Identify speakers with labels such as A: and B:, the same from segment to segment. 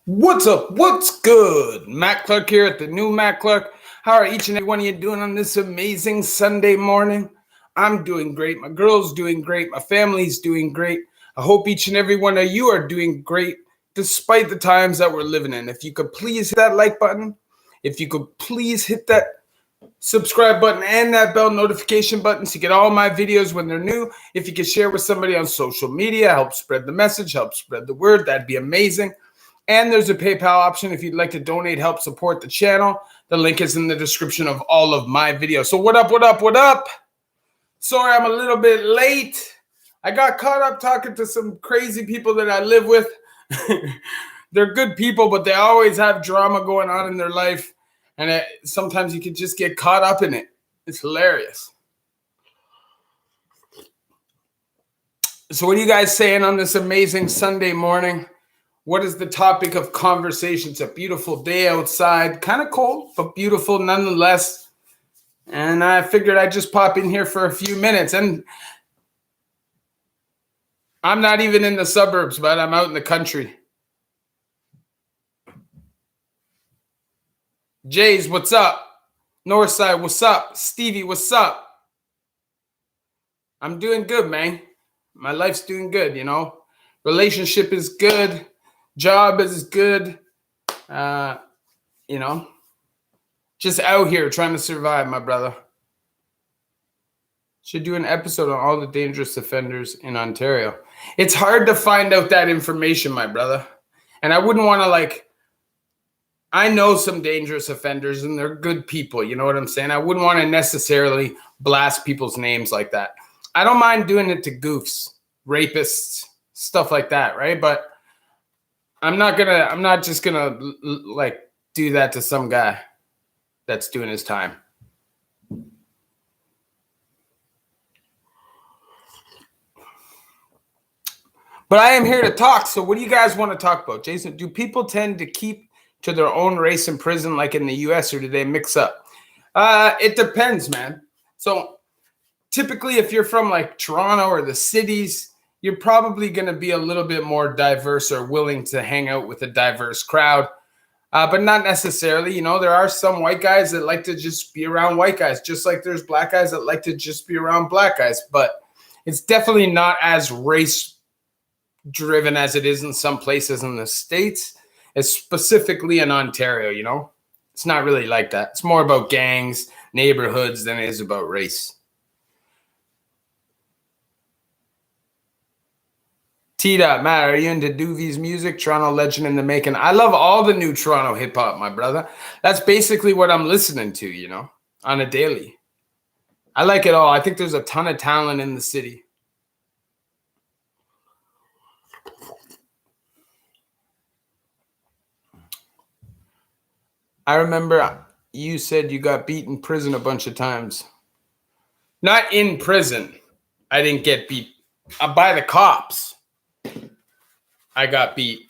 A: What's up? What's good? Matt Clark here at the new Matt Clark. How are each and every one of you doing on this amazing Sunday morning? I'm doing great. My girl's doing great. My family's doing great. I hope each and every one of you are doing great despite the times that we're living in. If you could please hit that like button, if you could please hit that subscribe button and that bell notification button to get all my videos when they're new. If you could share with somebody on social media, help spread the message, help spread the word, that'd be amazing. And there's a PayPal option if you'd like to donate, help support the channel. The link is in the description of all of my videos. So what up, what up, what up? Sorry, I'm a little bit late. I got caught up talking to some crazy people that I live with. They're good people, but they always have drama going on in their life. And sometimes you can just get caught up in it. It's hilarious. So what are you guys saying on this amazing Sunday morning? What is the topic of conversation? It's a beautiful day outside. Kind of cold, but beautiful nonetheless. And I figured I'd just pop in here for a few minutes. And I'm not even in the suburbs, but I'm out in the country. Jays, what's up? Northside, what's up? Stevie, what's up? I'm doing good, man. My life's doing good, you know. Relationship is good. Job is good. You know. Just out here trying to survive, my brother. Should do an episode on all the dangerous offenders in Ontario. It's hard to find out that information, my brother. And I wouldn't want to I know some dangerous offenders and they're good people. You know what I'm saying? I wouldn't want to necessarily blast people's names like that. I don't mind doing it to goofs, rapists, stuff like that, right? But I'm not just gonna do that to some guy that's doing his time. But I am here to talk. So what do you guys want to talk about? Jason, do people tend to keep to their own race in prison like in the US, or do they mix up? It depends, man. So typically if you're from like Toronto or the cities, you're probably going to be a little bit more diverse or willing to hang out with a diverse crowd, but not necessarily. You know, there are some white guys that like to just be around white guys, just like there's black guys that like to just be around black guys. But it's definitely not as race-driven as it is in some places in the States, specifically in Ontario, you know. It's not really like that. It's more about gangs, neighborhoods than it is about race. T-Dot, Matt, are you into Doovie's music? Toronto legend in the making. I love all the new Toronto hip-hop, my brother. That's basically what I'm listening to, you know, on a daily. I like it all. I think there's a ton of talent in the city. I remember you said you got beat in prison a bunch of times. Not in prison. I didn't get beat by the cops. I got beat.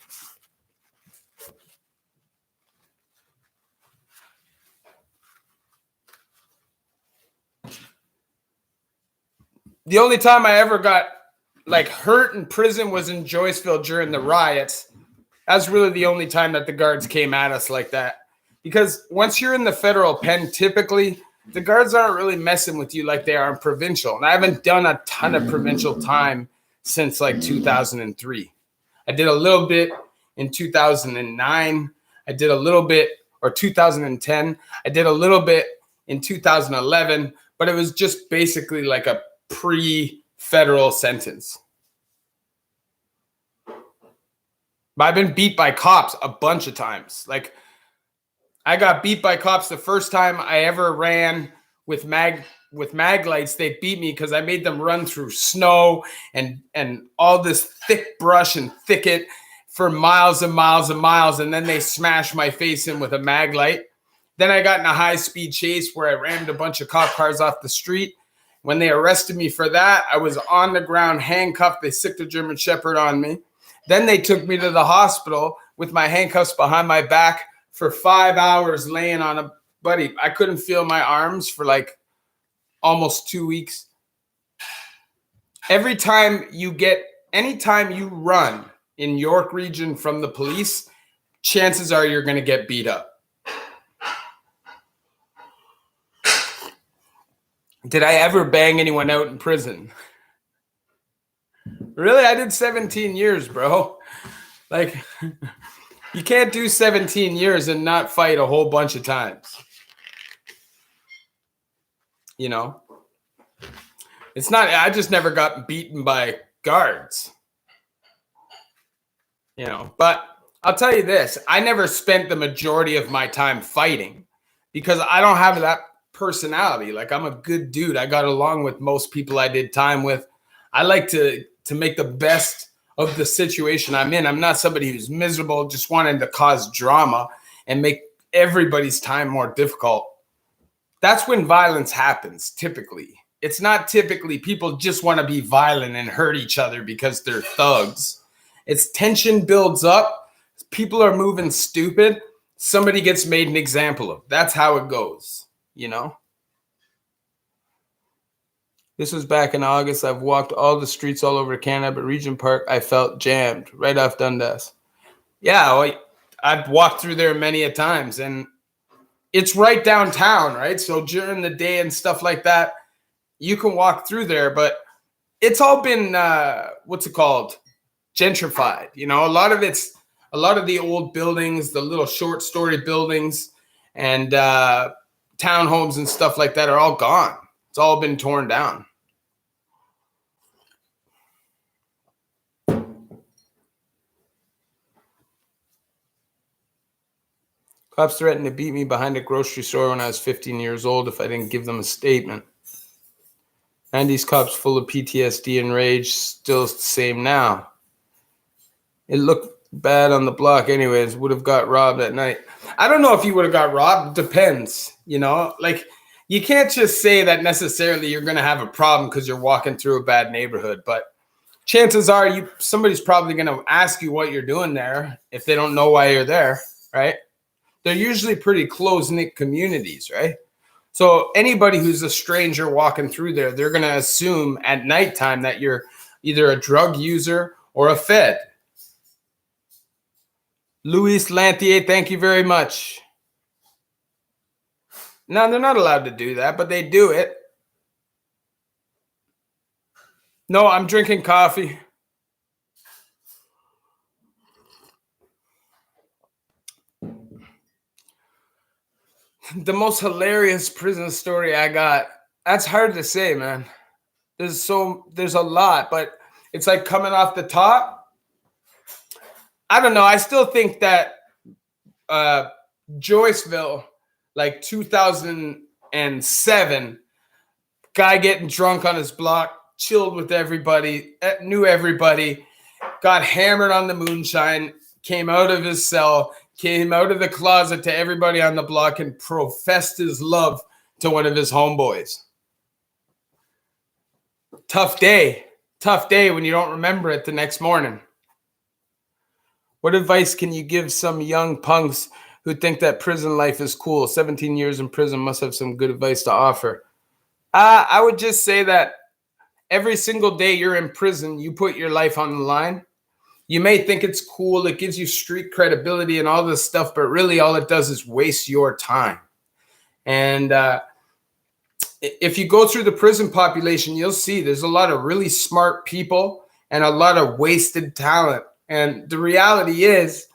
A: The only time I ever got hurt in prison was in Joyceville during the riots. That's really the only time that the guards came at us like that. Because once you're in the federal pen, typically the guards aren't really messing with you like they are in provincial. And I haven't done a ton of provincial time since 2003. I did a little bit in 2009. I did a little bit, or 2010. I did a little bit in 2011, but it was just basically like a pre-federal sentence. But I've been beat by cops a bunch of times. I got beat by cops the first time I ever ran with mag lights. They beat me because I made them run through snow and all this thick brush and thicket for miles and miles and miles, and then they smashed my face in with a mag light. Then I got in a high-speed chase where I rammed a bunch of cop cars off the street. When they arrested me for that, I was on the ground handcuffed. They sicked a German Shepherd on me. Then they took me to the hospital with my handcuffs behind my back for 5 hours laying on a buddy. I couldn't feel my arms for almost 2 weeks. Anytime you run in York region from the police, chances are you're going to get beat up. Did I ever bang anyone out in prison? Really? I did 17 years, bro. Like, you can't do 17 years and not fight a whole bunch of times. You know? It's not, I just never got beaten by guards. You know, but I'll tell you this, I never spent the majority of my time fighting because I don't have that personality. Like, I'm a good dude. I got along with most people I did time with. I like to make the best of the situation I'm in. I'm not somebody who's miserable, just wanting to cause drama and make everybody's time more difficult. That's when violence happens, typically. It's not typically people just want to be violent and hurt each other because they're thugs. It's tension builds up. People are moving stupid. Somebody gets made an example of. That's how it goes, you know? This was back in August. I've walked all the streets all over Canada, but Regent Park, I felt jammed right off Dundas. Yeah, well, I've walked through there many a times, and it's right downtown, right? So during the day and stuff like that, you can walk through there, but it's all been, what's it called? Gentrified. You know, a lot of the old buildings, the little short story buildings and townhomes and stuff like that are all gone. It's all been torn down. Cops threatened to beat me behind a grocery store when I was 15 years old if I didn't give them a statement. And these cops full of PTSD and rage, still the same now. It looked bad on the block anyways, would have got robbed at night. I don't know if you would have got robbed. Depends, you know? Like, you can't just say that necessarily you're going to have a problem because you're walking through a bad neighborhood, but chances are somebody's probably going to ask you what you're doing there if they don't know why you're there, right? They're usually pretty close-knit communities, right? So anybody who's a stranger walking through there, they're going to assume at nighttime that you're either a drug user or a fed. Luis Lantier, thank you very much. No, they're not allowed to do that, but they do it. No, I'm drinking coffee. The most hilarious prison story I got. That's hard to say, man. There's a lot, but it's like coming off the top. I don't know. I still think that Joyceville, like 2007, guy getting drunk on his block, chilled with everybody, knew everybody, got hammered on the moonshine, came out of his cell, came out of the closet to everybody on the block and professed his love to one of his homeboys. Tough day when you don't remember it the next morning. What advice can you give some young punks who think that prison life is cool? 17 years in prison must have some good advice to offer. I would just say that every single day you're in prison, you put your life on the line. You may think it's cool. It gives you street credibility and all this stuff, but really all it does is waste your time. And if you go through the prison population, you'll see there's a lot of really smart people and a lot of wasted talent. And the reality is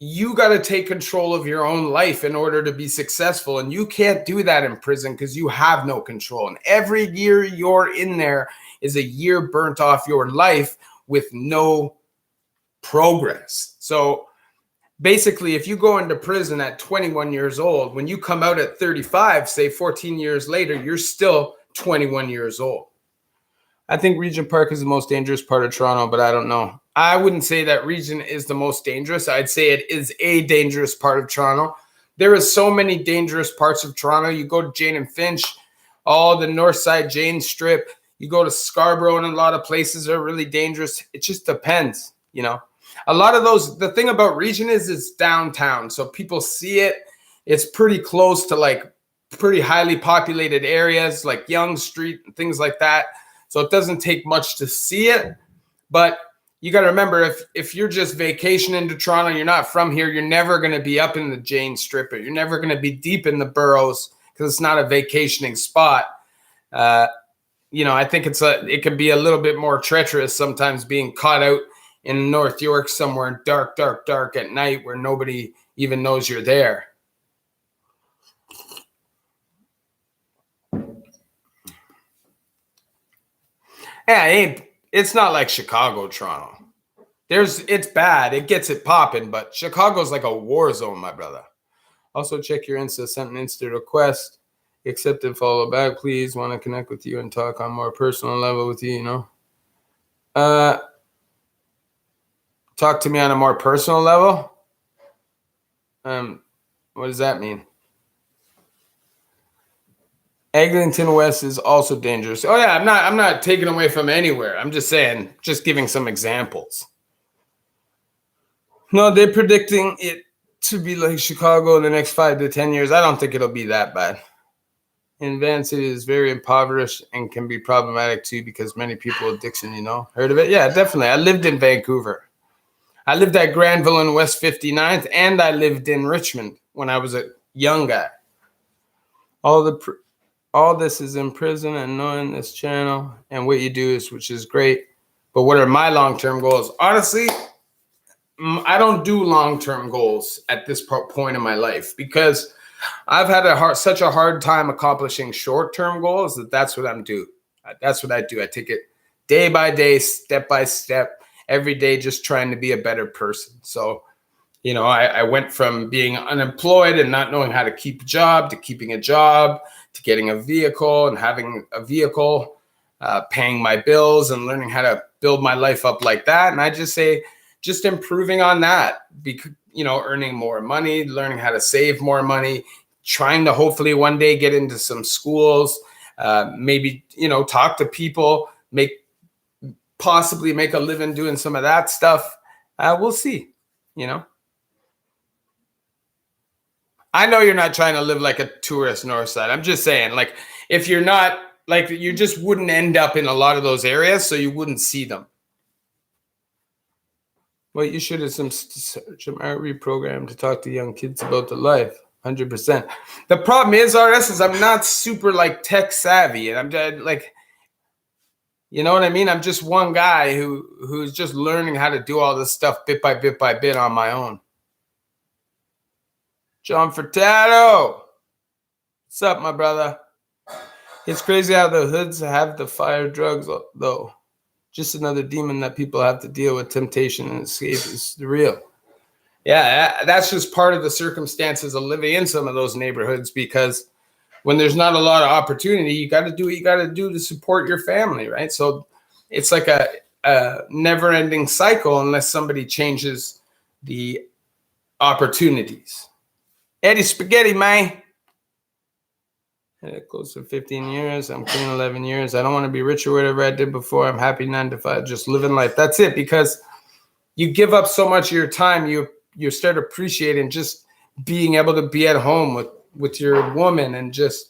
A: you got to take control of your own life in order to be successful. And you can't do that in prison because you have no control. And every year you're in there is a year burnt off your life with no progress. So basically, if you go into prison at 21 years old, when you come out at 35, say 14 years later, you're still 21 years old. I think Regent Park is the most dangerous part of Toronto, but I don't know. I wouldn't say that Regent is the most dangerous. I'd say it is a dangerous part of Toronto. There is so many dangerous parts of Toronto. You go to Jane and Finch, all the North Side Jane Strip. You go to Scarborough, and a lot of places are really dangerous. It just depends, you know. A lot of those, the thing about Regent is it's downtown, so people see it. It's pretty close to like pretty highly populated areas like Yonge Street and things like that. So it doesn't take much to see it. But you got to remember, if you're just vacationing to Toronto, you're not from here, you're never going to be up in the Jane Strip, or you're never going to be deep in the boroughs because it's not a vacationing spot. I think it can be a little bit more treacherous sometimes being caught out in North York somewhere dark at night where nobody even knows you're there. Yeah, it's not like Chicago, Toronto. It's bad. It gets it popping, but Chicago's like a war zone, my brother. Also, check your Insta. Sent an Insta request. Accept and follow back, please. Want to connect with you and talk on more personal level with you, Talk to me on a more personal level? What does that mean? Eglinton West is also dangerous. Oh yeah, I'm not taking away from anywhere. I'm just saying, just giving some examples. No, they're predicting it to be like Chicago in the next 5 to 10 years. I don't think it'll be that bad. In Van City is very impoverished and can be problematic too because many people with addiction, Heard of it? Yeah, definitely. I lived in Vancouver. I lived at Granville and West 59th, and I lived in Richmond when I was a young guy. All this is in prison and knowing this channel and what you do which is great. But what are my long-term goals? Honestly, I don't do long-term goals at this point in my life because I've had such a hard time accomplishing short-term goals that's what I'm doing. That's what I do. I take it day by day, step by step, every day, just trying to be a better person. So, I went from being unemployed and not knowing how to keep a job to keeping a job to getting a vehicle and having a vehicle, paying my bills and learning how to build my life up like that. And I just say, just improving on that, earning more money, learning how to save more money, trying to hopefully one day get into some schools, maybe, talk to people, possibly make a living doing some of that stuff. We'll see, I know you're not trying to live like a tourist north side. I'm just saying, like, if you're not, like, you just wouldn't end up in a lot of those areas, so you wouldn't see them. Well, you should have search an outreach program to talk to young kids about the life. 100%. The problem is, RS, is I'm not super like tech savvy, and I'm like, you know what I mean? I'm just one guy who's just learning how to do all this stuff bit by bit on my own. John Furtado, what's up, my brother? It's crazy how the hoods have the fire drugs, though. Just another demon that people have to deal with. Temptation and escape is real. Yeah, that's just part of the circumstances of living in some of those neighborhoods, because when there's not a lot of opportunity, you got to do what you got to do to support your family, right? So it's like a never-ending cycle unless somebody changes the opportunities. Eddie Spaghetti, man. Close to 15 years. I'm clean 11 years. I don't want to be rich or whatever I did before. I'm happy 9 to 5, just living life. That's it, because you give up so much of your time. You start appreciating just being able to be at home with your woman and just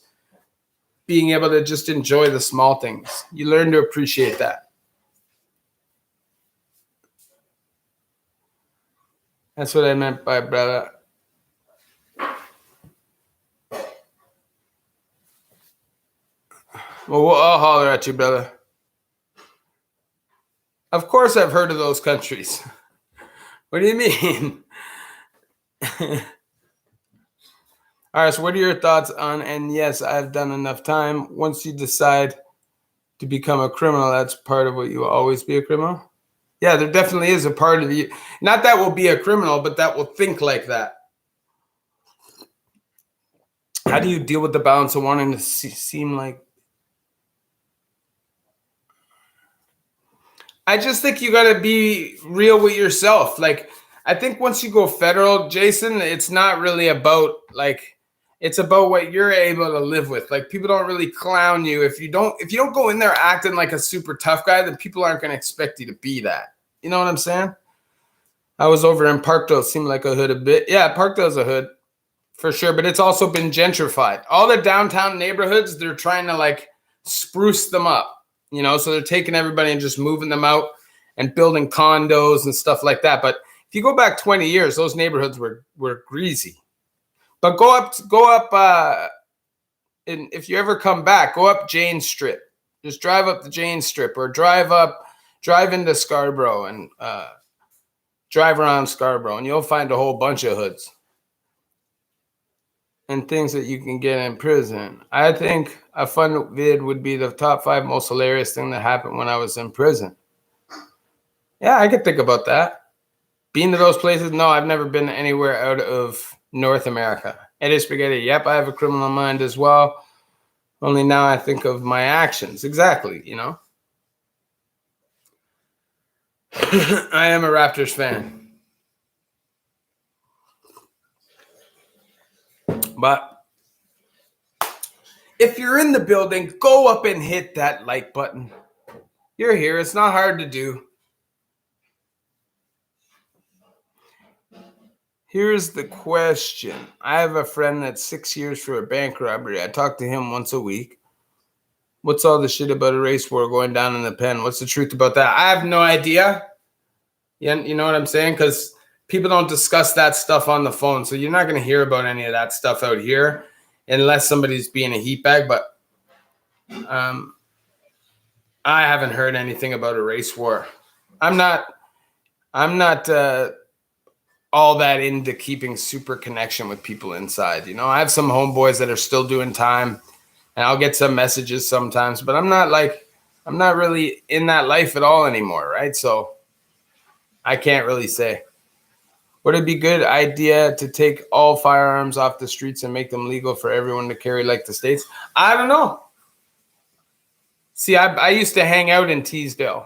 A: being able to just enjoy the small things. You learn to appreciate that. That's what I meant by brother. Well, I'll holler at you, brother. Of course I've heard of those countries. What do you mean? All right, so what are your thoughts on, and yes, I've done enough time. Once you decide to become a criminal, that's part of what you will always be a criminal? Yeah, there definitely is a part of you. Not that will be a criminal, but that will think like that. How do you deal with the balance of wanting to seem like... I just think you got to be real with yourself. Like, I think once you go federal, Jason, it's not really about, like, it's about what you're able to live with. Like, people don't really clown you. If you don't go in there acting like a super tough guy, then people aren't going to expect you to be that. You know what I'm saying? I was over in Parkdale. It seemed like a hood a bit. Yeah, Parkdale's a hood for sure, but it's also been gentrified. All the downtown neighborhoods, they're trying to, like, spruce them up. So they're taking everybody and just moving them out and building condos and stuff like that. But if you go back 20 years, those neighborhoods were greasy. But go up, and if you ever come back, go up Jane Strip. Just drive up the Jane Strip, or drive into Scarborough and drive around Scarborough, and you'll find a whole bunch of hoods and things that you can get in prison. I think a fun vid would be the top 5 most hilarious thing that happened when I was in prison. Yeah, I could think about that. Been to those places? No, I've never been anywhere out of North America. Eddie Spaghetti, yep, I have a criminal mind as well. Only now I think of my actions. Exactly, you know. I am a Raptors fan. But if you're in the building, go up and hit that like button. You're here. It's not hard to do. Here's the question. I have a friend that's 6 years for a bank robbery. I talk to him once a week. What's all the shit about a race war going down in the pen? What's the truth about that? I have no idea. You know what I'm saying? Because people don't discuss that stuff on the phone. So you're not going to hear about any of that stuff out here unless somebody's being a heat bag. But I haven't heard anything about a race war. I'm not all that into keeping super connection with people inside. You know, I have some homeboys that are still doing time, and I'll get some messages sometimes, but I'm not really in that life at all anymore, right? So I can't really say. Would it be a good idea to take all firearms off the streets and make them legal for everyone to carry like the States? I don't know. See, I used to hang out in Teesdale.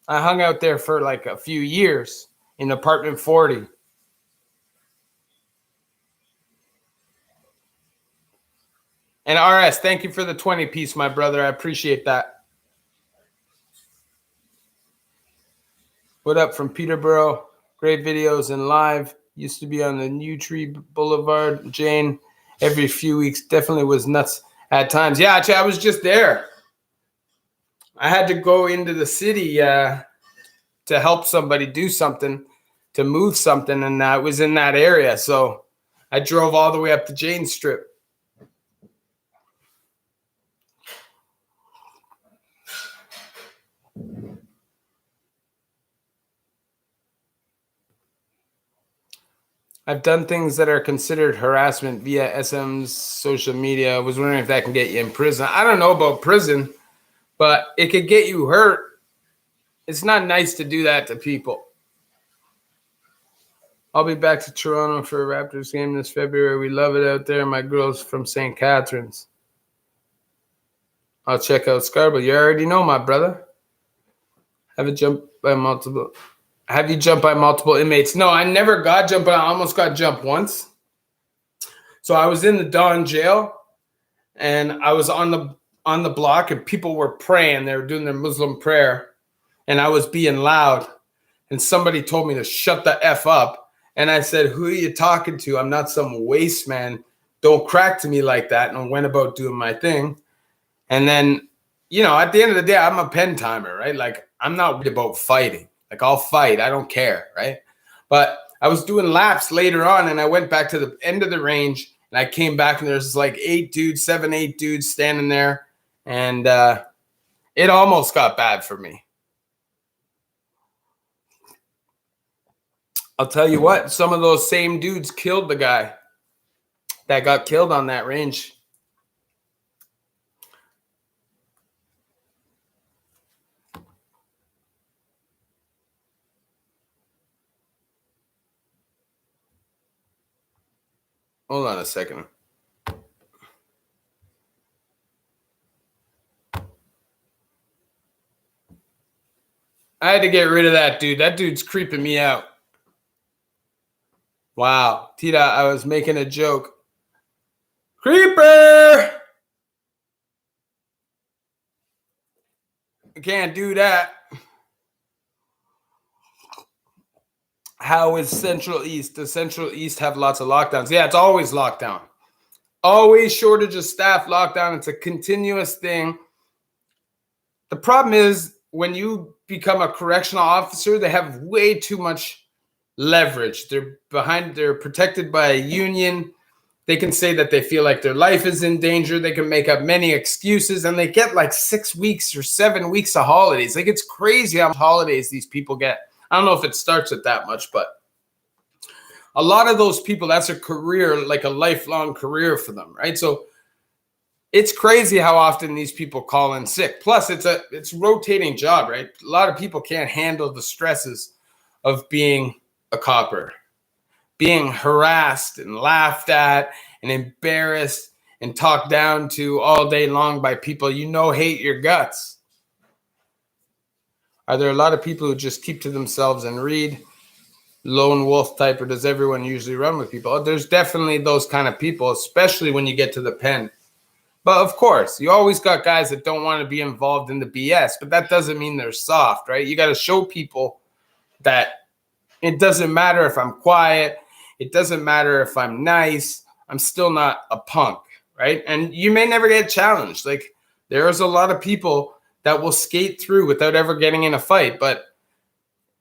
A: I hung out there for like a few years in apartment 40. And RS, thank you for the 20 piece, my brother. I appreciate that. What up from Peterborough? Great videos and live. Used to be on the New Tree Boulevard, Jane, every few weeks. Definitely was nuts at times. Yeah, actually, I was just there. I had to go into the city to help somebody do something, to move something, and I was in that area. So I drove all the way up to Jane Strip. I've done things that are considered harassment via SM's social media. I was wondering if that can get you in prison. I don't know about prison, but it could get you hurt. It's not nice to do that to people. I'll be back to Toronto for a Raptors game this February. We love it out there. My girl's from St. Catharines. I'll check out Scarborough. You already know, my brother. Have you jumped by multiple inmates? No, I never got jumped, but I almost got jumped once. So I was in the Don jail, and I was on the block, and people were praying. They were doing their Muslim prayer, and I was being loud. And somebody told me to shut the F up. And I said, who are you talking to? I'm not some waste man. Don't crack to me like that. And I went about doing my thing. And then, you know, at the end of the day, I'm a pen timer, right? Like, I'm not worried about fighting. Like, I'll fight. I don't care, right? But I was doing laps later on, and I went back to the end of the range, and I came back, and there's like 8 dudes standing there. And it almost got bad for me. I'll tell you what, some of those same dudes killed the guy that got killed on that range. Hold on a second. I had to get rid of that dude. That dude's creeping me out. Wow. Tita, I was making a joke. Creeper! I can't do that. How is Central East? Does Central East have lots of lockdowns? Yeah, it's always lockdown. Always shortage of staff, lockdown. It's a continuous thing. The problem is when you become a correctional officer, they have way too much leverage. They're protected by a union. They can say that they feel like their life is in danger. They can make up many excuses, and they get like 6 weeks or 7 weeks of holidays. Like, it's crazy how much holidays these people get. I don't know if it starts at that much, but a lot of those people, that's a career, like a lifelong career for them, right? So it's crazy how often these people call in sick. Plus, it's a rotating job, right? A lot of people can't handle the stresses of being a copper, being harassed and laughed at and embarrassed and talked down to all day long by people hate your guts. Are there a lot of people who just keep to themselves and read? Lone wolf type, or does everyone usually run with people? There's definitely those kind of people, especially when you get to the pen. But of course, you always got guys that don't want to be involved in the BS, but that doesn't mean they're soft, right? You got to show people that it doesn't matter if I'm quiet. It doesn't matter if I'm nice. I'm still not a punk, right? And you may never get challenged. Like, there's a lot of people that will skate through without ever getting in a fight. But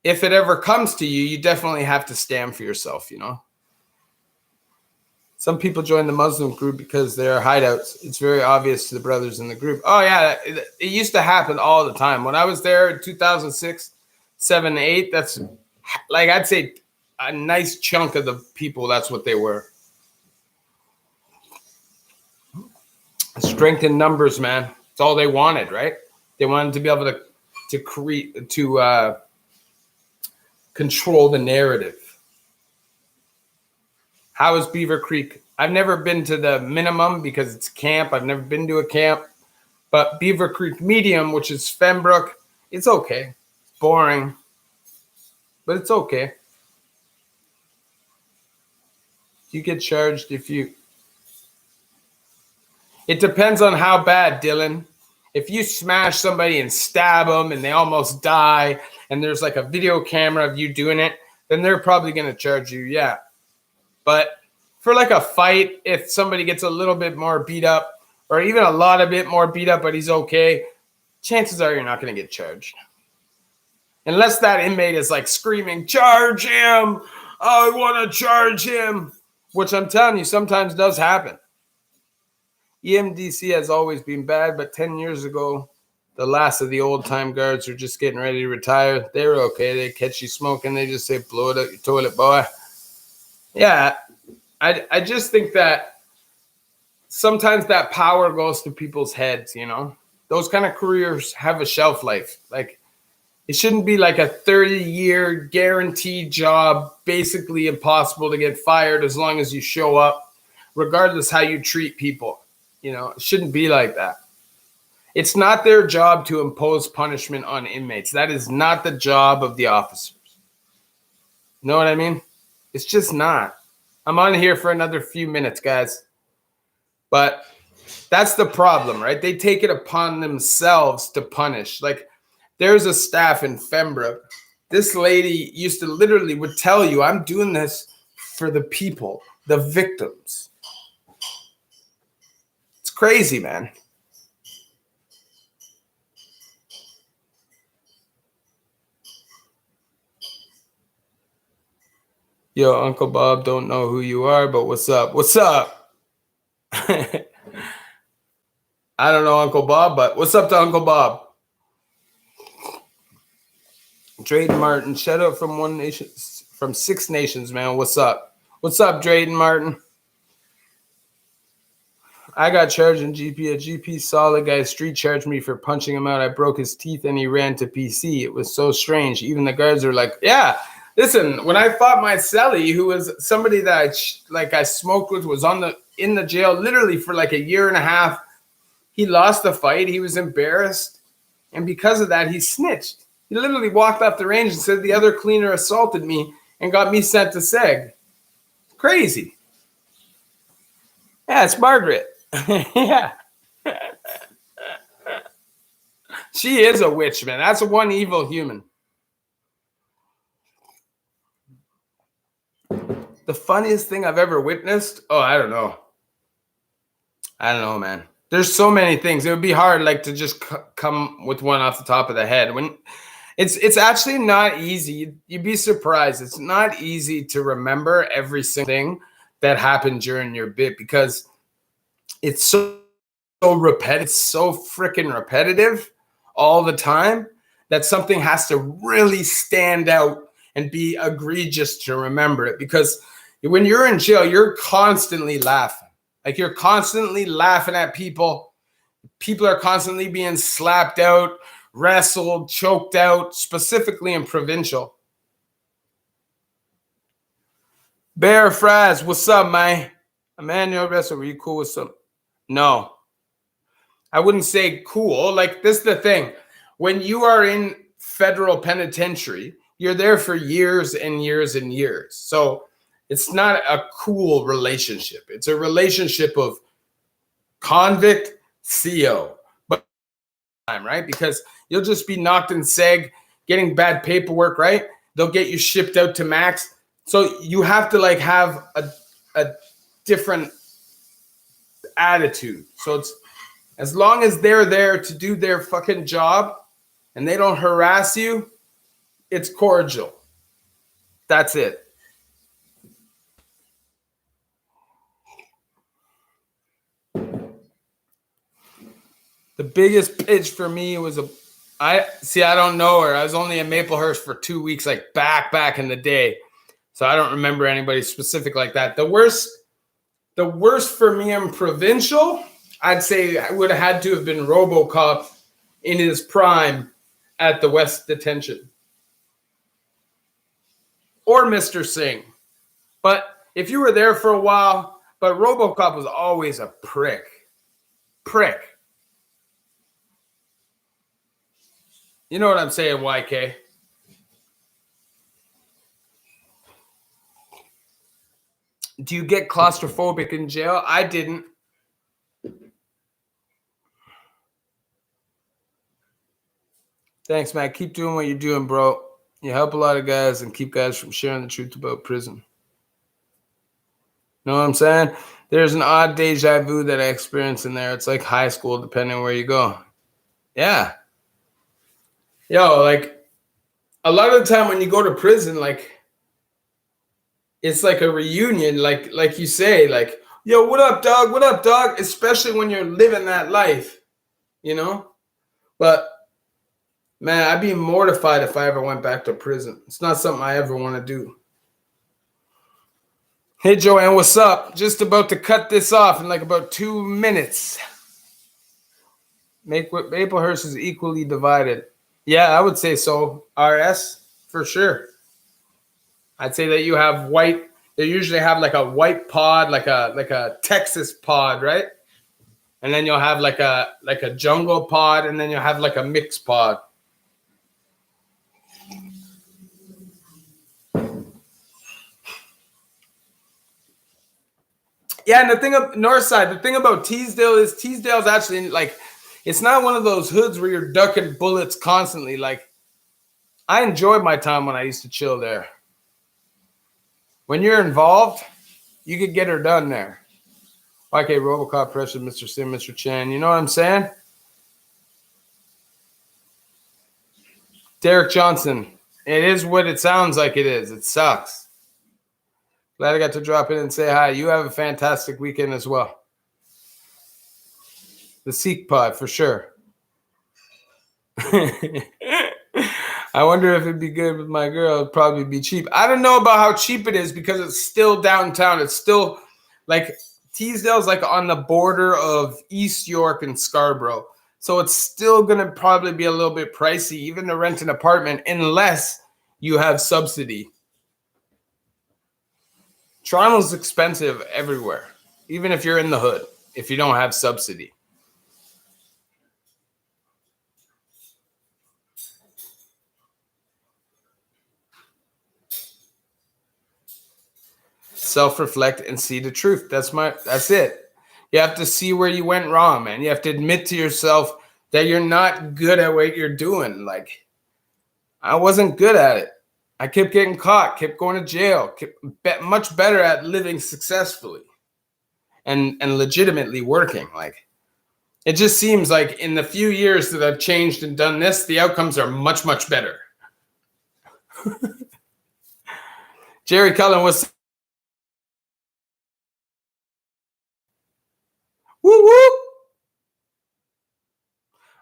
A: if it ever comes to you, you definitely have to stand for yourself, Some people join the Muslim group because they're hideouts. It's very obvious to the brothers in the group. Oh, yeah, it used to happen all the time. When I was there in 2006, 7, 8, that's like, I'd say a nice chunk of the people, that's what they were. Strength in numbers, man. It's all they wanted, right? They wanted to be able to create, to control the narrative. How is Beaver Creek? I've never been to the minimum because it's camp. I've never been to a camp. But Beaver Creek Medium, which is Fembrook, it's okay. It's boring, but it's okay. You get charged if you... It depends on how bad, Dylan. If you smash somebody and stab them and they almost die and there's like a video camera of you doing it, then they're probably going to charge you, yeah. But for like a fight, if somebody gets a little bit more beat up or even a lot of bit more beat up, but he's okay, chances are you're not going to get charged. Unless that inmate is like screaming, charge him, I want to charge him, which I'm telling you sometimes does happen. EMDC has always been bad, but 10 years ago, the last of the old-time guards were just getting ready to retire. They were okay. They catch you smoking. They just say, blow it out your toilet, boy. Yeah, I just think that sometimes that power goes to people's heads, Those kind of careers have a shelf life. Like, it shouldn't be like a 30-year guaranteed job, basically impossible to get fired as long as you show up, regardless how you treat people. It shouldn't be like that. It's not their job to impose punishment on inmates. That is not the job of the officers. You know what I mean? It's just not. I'm on here for another few minutes, guys. But that's the problem, right? They take it upon themselves to punish. Like, there's a staff in Fembrook. This lady used to literally would tell you, I'm doing this for the people, the victims. It's crazy, man. Yo, Uncle Bob, don't know who you are, but what's up? What's up? I don't know Uncle Bob, but what's up to Uncle Bob? Drayden Martin, shout out from One Nation, from Six Nations, man. What's up? What's up, Drayden Martin? I got charged in GP. A GP solid guy street charged me for punching him out. I broke his teeth and he ran to PC. It was so strange. Even the guards were like, yeah. Listen, when I fought my cellie, who was somebody that I smoked with, was in the jail literally for like a year and a half. He lost the fight. He was embarrassed. And because of that, he snitched. He literally walked off the range and said the other cleaner assaulted me and got me sent to SEG. Crazy. Yeah, it's Margaret. Yeah. She is a witch, man. That's one evil human. The funniest thing I've ever witnessed? Oh, I don't know. I don't know, man. There's so many things. It would be hard, like, to just come with one off the top of the head. When it's actually not easy. You'd be surprised. It's not easy to remember every single thing that happened during your bit because it's so repetitive. It's so freaking repetitive all the time that something has to really stand out and be egregious to remember it. Because when you're in jail, you're constantly laughing. Like, you're constantly laughing at people. People are constantly being slapped out, wrestled, choked out, specifically in provincial. Bear Fries, what's up, man? Emmanuel Wrestler, were you cool with some? No. I wouldn't say cool. Like, this is the thing. When you are in federal penitentiary, you're there for years and years and years. So it's not a cool relationship. It's a relationship of convict, CO. But right? Because you'll just be knocked in seg, getting bad paperwork, right? They'll get you shipped out to max. So you have to, like, have a different attitude. So it's as long as they're there to do their fucking job and they don't harass you, it's cordial. That's it. The biggest pitch for me was I don't know her. I was only in Maplehurst for 2 weeks, like back in the day. So I don't remember anybody specific like that. The worst for me in provincial, I'd say I would have had to have been RoboCop in his prime at the West Detention. Or Mr. Singh. But if you were there for a while, but RoboCop was always a prick. You know what I'm saying, YK? Do you get claustrophobic in jail? I didn't. Thanks, man. Keep doing what you're doing, bro. You help a lot of guys and keep guys from sharing the truth about prison. Know what I'm saying? There's an odd deja vu that I experience in there. It's like high school, depending on where you go. Yeah. Yo, like, a lot of the time when you go to prison, like, it's like a reunion, like you say, like, yo, what up, dog? What up, dog? Especially when you're living that life, you know? But, man, I'd be mortified if I ever went back to prison. It's not something I ever want to do. Hey, Joanne, what's up? Just about to cut this off in like about 2 minutes. Maplehurst is equally divided. Yeah, I would say so. RS, for sure. I'd say that you have white. They usually have like a white pod, like a Texas pod, right? And then you'll have like a jungle pod, and then you'll have like a mixed pod. Yeah, and the thing of Northside, the thing about Teesdale is Teesdale's actually like, it's not one of those hoods where you're ducking bullets constantly. Like, I enjoyed my time when I used to chill there. When you're involved, you could get her done there. YK RoboCop pressure, Mr. Sim, Mr. Chan. You know what I'm saying? Derek Johnson. It is what it sounds like it is. It sucks. Glad I got to drop in and say hi. You have a fantastic weekend as well. The Seek Pod, for sure. I wonder if it'd be good with my girl. It'd probably be cheap. I don't know about how cheap it is because it's still downtown. It's still like Teesdale's like on the border of East York and Scarborough. So it's still going to probably be a little bit pricey, even to rent an apartment, unless you have subsidy. Toronto's expensive everywhere, even if you're in the hood, if you don't have subsidy. Self-reflect and see the truth. That's it. You have to see where you went wrong, man. You have to admit to yourself that you're not good at what you're doing. Like, I wasn't good at it. I kept getting caught, kept going to jail, kept much better at living successfully and legitimately working. Like, It just seems like in the few years that I've changed and done this, the outcomes are much, much better. Jerry Cullen was woo woo.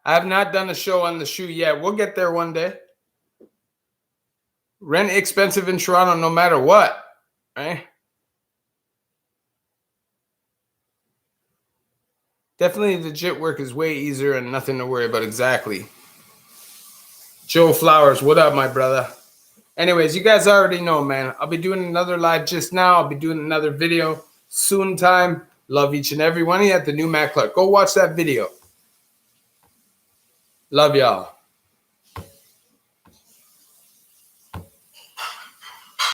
A: I have not done a show on the shoe yet. We'll get there one day. Rent expensive in Toronto no matter what, right? Definitely legit work is way easier and nothing to worry about. Exactly. Joe Flowers, what up, my brother? Anyways, you guys already know, man. I'll be doing another live just now. I'll be doing another video soon time. Love each and every one of you at the new Matt Clark. Go watch that video. Love y'all.